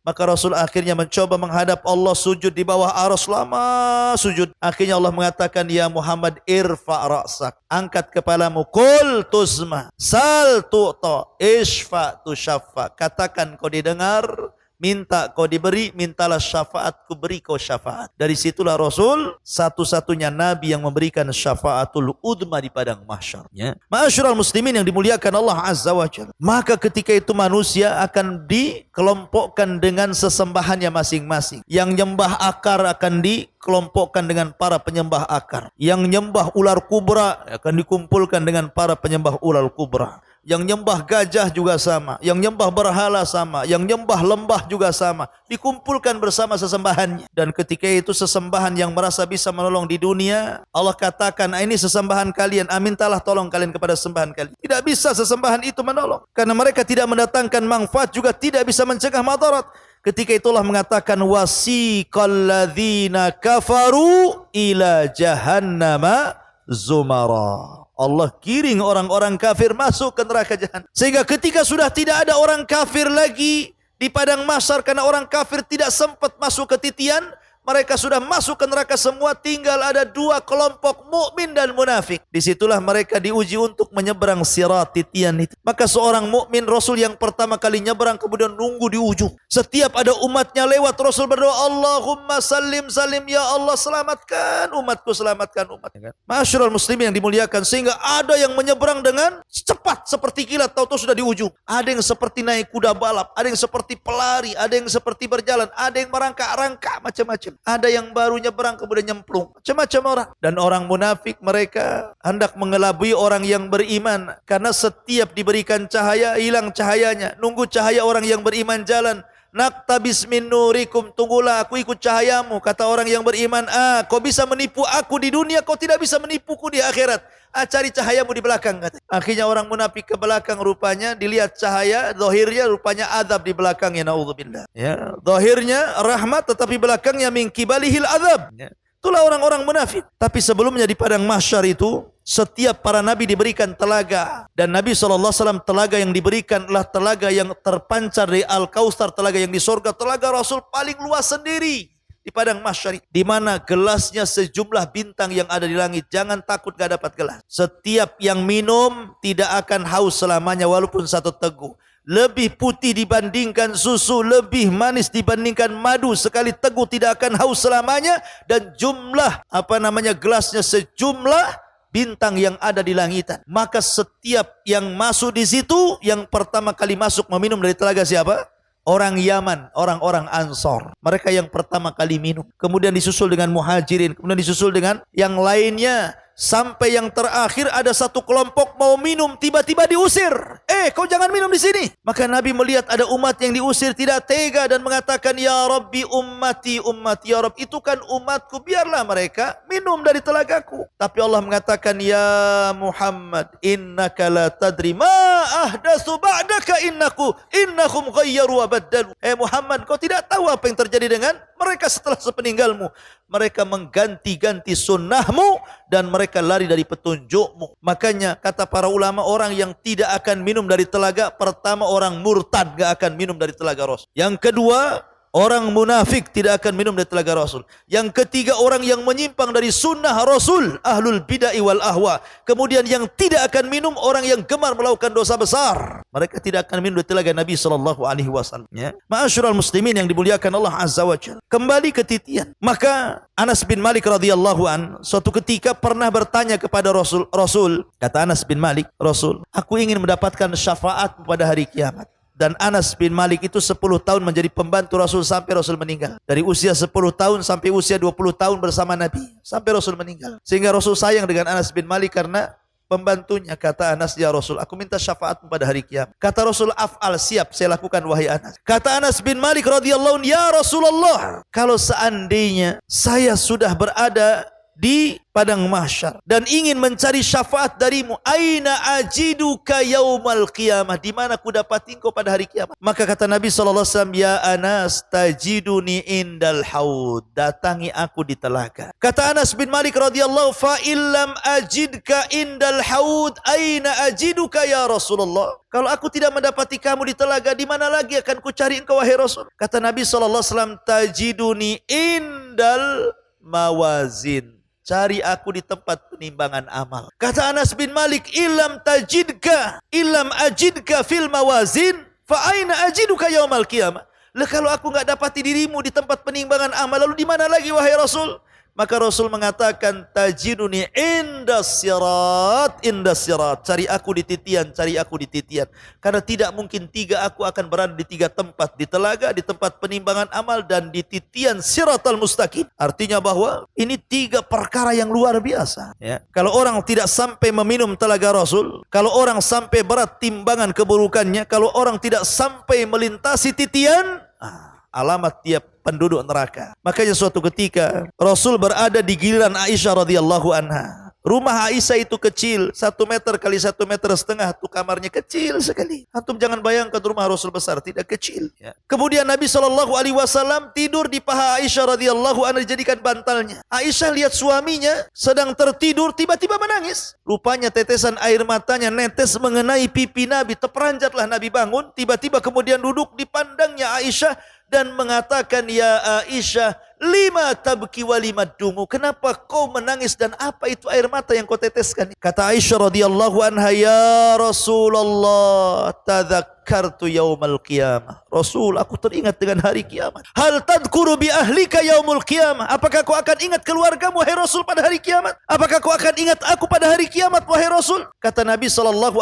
Maka Rasul akhirnya mencoba menghadap Allah, sujud di bawah arsy, lama sujud. Akhirnya Allah mengatakan, ya Muhammad, irfa' ra'sak, angkat kepalamu, qul tusma, sal tu'ta, ishfa' tushaffa, katakan kau didengar, minta kau diberi, mintalah syafaat, ku beri kau syafaat. Dari situlah Rasul satu-satunya Nabi yang memberikan syafaatul udma di padang mahsyar. Ma'asyiral muslimin yang dimuliakan Allah Azza wa Jalla. Maka ketika itu manusia akan dikelompokkan dengan sesembahannya masing-masing. Yang nyembah akar akan dikelompokkan dengan para penyembah akar. Yang nyembah ular kubra akan dikumpulkan dengan para penyembah ular kubra. Yang nyembah gajah juga sama, yang nyembah berhala sama, yang nyembah lembah juga sama, dikumpulkan bersama sesembahannya. Dan ketika itu sesembahan yang merasa bisa menolong di dunia, Allah katakan, ini sesembahan kalian, mintalah tolong kalian kepada sesembahan kalian. Tidak bisa sesembahan itu menolong, karena mereka tidak mendatangkan manfaat, juga tidak bisa mencegah madarat. Ketika itulah mengatakan, wasiqal ladzina kafaru ila jahannama zumara. Allah kiring orang-orang kafir masuk ke neraka jahanam. Sehingga ketika sudah tidak ada orang kafir lagi di padang mahsyar, karena orang kafir tidak sempat masuk ke titian, mereka sudah masuk ke neraka semua, tinggal ada 2 kelompok, mukmin dan munafik. Disitulah mereka diuji untuk menyeberang sirat titian itu. Maka seorang mukmin, Rasul yang pertama kali nyeberang, kemudian nunggu di ujung. Setiap ada umatnya lewat, Rasul berdoa, Allahumma salim salim, ya Allah selamatkan umatku, selamatkan umatku. Ma'asyiral muslimin yang dimuliakan, sehingga ada yang menyeberang dengan cepat seperti kilat, tahu-tahu sudah di ujung. Ada yang seperti naik kuda balap, ada yang seperti pelari, ada yang seperti berjalan, ada yang merangkak-rangkak, macam-macam. Ada yang baru nyeberang kemudian nyemplung, macam-macam orang. Dan orang munafik, mereka hendak mengelabui orang yang beriman, karena setiap diberikan cahaya hilang cahayanya. Nunggu cahaya orang yang beriman jalan. Naktabis min nurikum, tunggulah aku ikut cahayamu. Kata orang yang beriman, kau bisa menipu aku di dunia, kau tidak bisa menipuku di akhirat. Cari cahayamu di belakang, kata. Akhirnya orang munafik ke belakang, rupanya dilihat cahaya, zahirnya rupanya azab di belakangnya, naudzubillah. Ya, zahirnya rahmat, tetapi belakangnya min kibalihil azab. Ya. Itulah orang-orang munafik. Tapi sebelumnya di padang mahsyar itu, setiap para nabi diberikan telaga. Dan Nabi SAW telaga yang diberikan adalah telaga yang terpancar dari Al-Kautsar, telaga yang di sorga, telaga Rasul paling luas sendiri di padang mahsyar, di mana gelasnya sejumlah bintang yang ada di langit. Jangan takut gak dapat gelas. Setiap yang minum tidak akan haus selamanya walaupun satu teguk. Lebih putih dibandingkan susu, lebih manis dibandingkan madu. Sekali teguk tidak akan haus selamanya. Dan jumlah gelasnya sejumlah bintang yang ada di langitan. Maka setiap yang masuk di situ, yang pertama kali masuk meminum dari telaga siapa? Orang Yaman, orang-orang Ansor. Mereka yang pertama kali minum. Kemudian disusul dengan Muhajirin. Kemudian disusul dengan yang lainnya. Sampai yang terakhir ada satu kelompok mau minum, tiba-tiba diusir. Kau jangan minum di sini. Maka Nabi melihat ada umat yang diusir, tidak tega dan mengatakan, Ya Rabbi ummati ummati. Ya Rabb, itu kan umatku, biarlah mereka minum dari telagaku. Tapi Allah mengatakan, Ya Muhammad, innaka la tadri ma ahdatsu ba'daka innahum ghayyaru wa baddalu. Muhammad, kau tidak tahu apa yang terjadi dengan mereka setelah sepeninggalmu. Mereka mengganti-ganti sunnahmu dan mereka lari dari petunjukmu. Makanya kata para ulama, orang yang tidak akan minum dari telaga, pertama orang murtad gak akan minum dari telaga Rasul. Yang kedua, orang munafik tidak akan minum dari telaga Rasul. Yang ketiga, orang yang menyimpang dari sunnah Rasul, ahlul bid'ah wal ahwa. Kemudian yang tidak akan minum, orang yang gemar melakukan dosa besar. Mereka tidak akan minum dari telaga Nabi SAW. Ya. Ma'asyiral muslimin yang dimuliakan Allah Azza wa Jalla. Kembali ke titian. Maka Anas bin Malik radhiyallahu an suatu ketika pernah bertanya kepada Rasul. Kata Anas bin Malik, Rasul, aku ingin mendapatkan syafaat pada hari kiamat. Dan Anas bin Malik itu 10 tahun menjadi pembantu Rasul sampai Rasul meninggal. Dari usia 10 tahun sampai usia 20 tahun bersama Nabi. Sampai Rasul meninggal. Sehingga Rasul sayang dengan Anas bin Malik karena pembantunya. Kata Anas, ya Rasul, aku minta syafaat pada hari kiamat. Kata Rasul, af'al, siap, saya lakukan wahai Anas. Kata Anas bin Malik radhiyallahu anhu, ya Rasulullah, kalau seandainya saya sudah berada di padang mahsyar dan ingin mencari syafaat darimu, aina ajiduka yaumal qiyamah, di mana ku dapati engkau pada hari kiamat? Maka kata Nabi SAW, ya Anas, tajiduni indal haud, datangi aku di telaga. Kata Anas bin Malik radhiyallahu, fa illam ajidka indal haud, aina ajiduka ya Rasulullah? Kalau aku tidak mendapati kamu di telaga, di mana lagi akan ku cari engkau wahai Rasul? Kata Nabi SAW, tajiduni indal mawazin, cari aku di tempat penimbangan amal. Kata Anas bin Malik, ilam ajidka fil mawazin, fa aina ajiduka yaumal qiyamah? Lah kalau aku enggak dapati dirimu di tempat penimbangan amal, lalu di mana lagi wahai Rasul? Maka Rasul mengatakan, tajiduni indas sirat. Cari aku di titian. Karena tidak mungkin tiga aku akan berada di tiga tempat. Di telaga, di tempat penimbangan amal, dan di titian siratal mustaqim. Artinya bahwa ini tiga perkara yang luar biasa. Ya. Kalau orang tidak sampai meminum telaga Rasul, kalau orang sampai berat timbangan keburukannya, kalau orang tidak sampai melintasi titian, alamat dia penduduk neraka. Makanya suatu ketika Rasul berada di giliran Aisyah radhiyallahu anha. Rumah Aisyah itu kecil, 1 meter kali 1,5 meter, itu kamarnya kecil sekali. Antum jangan bayangkan rumah Rasul besar, tidak kecil. Ya. Kemudian Nabi SAW tidur di paha Aisyah radhiyallahu anha, dijadikan bantalnya. Aisyah lihat suaminya sedang tertidur, tiba-tiba menangis. Rupanya tetesan air matanya netes mengenai pipi Nabi. Terperanjatlah Nabi bangun, tiba-tiba kemudian duduk di pandangnya Aisyah dan mengatakan, ya Aisyah, lima tabki wa lima dumu, kenapa kau menangis dan apa itu air mata yang kau teteskan? Kata Aisyah radhiyallahu anha, ya Rasulullah, tadzakartu yaumal qiyamah. Rasul, aku teringat dengan hari kiamat. Hal tadhkuru bi ahlika yaumul qiyamah? Apakah kau akan ingat keluargamu wahai Rasul pada hari kiamat? Apakah kau akan ingat aku pada hari kiamat wahai Rasul? Kata Nabi SAW,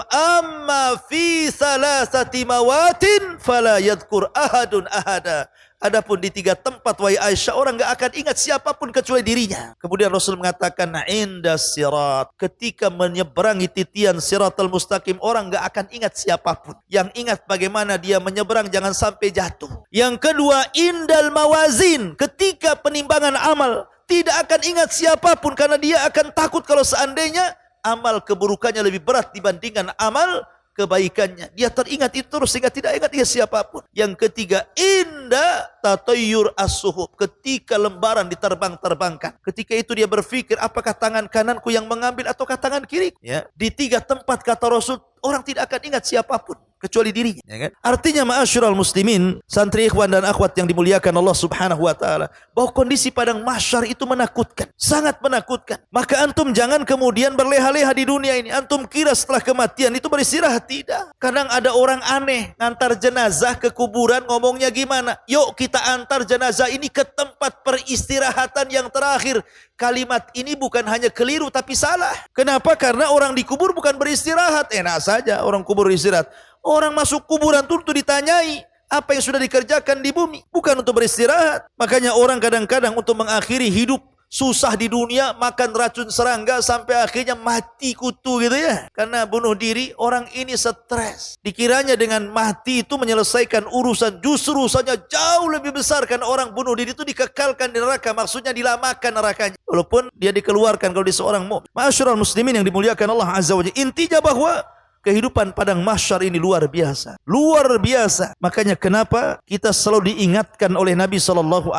amma fi thalathati mawatin fala yadhkur ahadun ahada. Adapun di 3 tempat wahai Aisyah, orang enggak akan ingat siapapun kecuali dirinya. Kemudian Rasul mengatakan, indas sirat, ketika menyeberangi titian siratal mustaqim, orang enggak akan ingat siapapun. Yang ingat bagaimana dia menyeberang jangan sampai jatuh. Yang kedua, indal mawazin, ketika penimbangan amal, tidak akan ingat siapapun karena dia akan takut kalau seandainya amal keburukannya lebih berat dibandingkan amal kebaikannya. Dia teringat itu terus sehingga tidak ingat dia siapapun. Yang ketiga, inda tatayyur as-suhub. Ketika lembaran diterbang-terbangkan. Ketika itu dia berpikir, apakah tangan kananku yang mengambil ataukah tangan kiriku? Ya. Di 3 tempat kata Rasul, orang tidak akan ingat siapapun kecuali dirinya, ya kan? Artinya ma'asyiral muslimin, santri ikhwan dan akhwat yang dimuliakan Allah Subhanahu wa taala, bahwa kondisi padang mahsyar itu menakutkan, sangat menakutkan. Maka antum jangan kemudian berleha-leha di dunia ini. Antum kira setelah kematian itu beristirahat, tidak. Kadang ada orang aneh ngantar jenazah ke kuburan, ngomongnya gimana? Yuk kita antar jenazah ini ke tempat peristirahatan yang terakhir. Kalimat ini bukan hanya keliru tapi salah. Kenapa? Karena orang dikubur bukan beristirahat. Enak saja orang kubur istirahat. Orang masuk kuburan itu ditanyai apa yang sudah dikerjakan di bumi, bukan untuk beristirahat. Makanya orang kadang-kadang untuk mengakhiri hidup susah di dunia, makan racun serangga sampai akhirnya mati kutu gitu ya. Karena bunuh diri, orang ini stres. Dikiranya dengan mati itu menyelesaikan urusan, justru urusannya jauh lebih besar. Karena orang bunuh diri itu dikekalkan di neraka, maksudnya dilamakan nerakanya. Walaupun dia dikeluarkan kalau dia seorang mukmin. Ma'asyiral muslimin yang dimuliakan Allah Azza wa Jalla. Intinya bahwa kehidupan padang mahsyar ini luar biasa. Luar biasa. Makanya kenapa kita selalu diingatkan oleh Nabi SAW,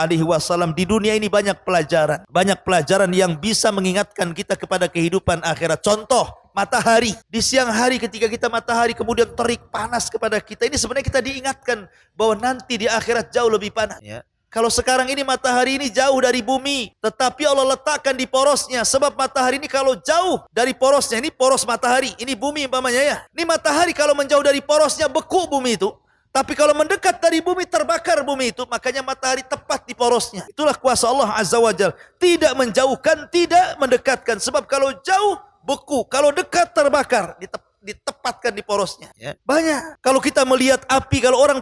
di dunia ini banyak pelajaran. Banyak pelajaran yang bisa mengingatkan kita kepada kehidupan akhirat. Contoh, matahari. Di siang hari ketika kita matahari kemudian terik panas kepada kita. Ini sebenarnya kita diingatkan bahwa nanti di akhirat jauh lebih panas. Ya. Kalau sekarang ini matahari ini jauh dari bumi, tetapi Allah letakkan di porosnya. Sebab matahari ini kalau jauh dari porosnya, ini poros matahari, ini bumi umpamanya ya. Ini matahari kalau menjauh dari porosnya beku bumi itu. Tapi kalau mendekat dari bumi terbakar bumi itu. Makanya matahari tepat di porosnya. Itulah kuasa Allah Azza wa Jalla. Tidak menjauhkan, tidak mendekatkan. Sebab kalau jauh beku, kalau dekat terbakar. Ditempatkan di porosnya. Ya. Banyak. Kalau kita melihat api, kalau orang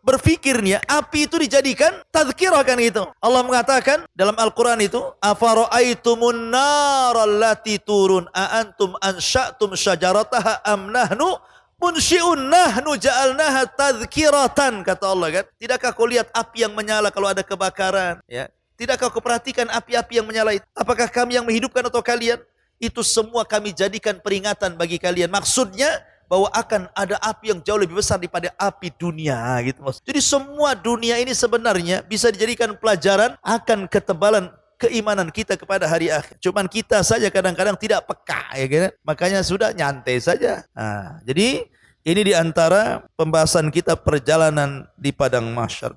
berpikirnya, api itu dijadikan tazkirah kan gitu. Allah mengatakan dalam Al-Quran itu, afara'aitumun narallati turun a'antum ansya'tum syajarataha am nahnu munsyi'un nahnu ja'alnaha tazkiratan, kata Allah kan. Tidakkah kau lihat api yang menyala kalau ada kebakaran? Ya. Tidakkah kau perhatikan api-api yang menyala itu? Apakah kami yang menghidupkan atau kalian? Itu semua kami jadikan peringatan bagi kalian. Maksudnya bahwa akan ada api yang jauh lebih besar daripada api dunia gitu. Jadi semua dunia ini sebenarnya bisa dijadikan pelajaran akan ketebalan keimanan kita kepada hari akhir. Cuman kita saja kadang-kadang tidak peka ya kan. Makanya sudah nyantai saja. Nah, jadi ini diantara pembahasan kita perjalanan di padang mahsyar.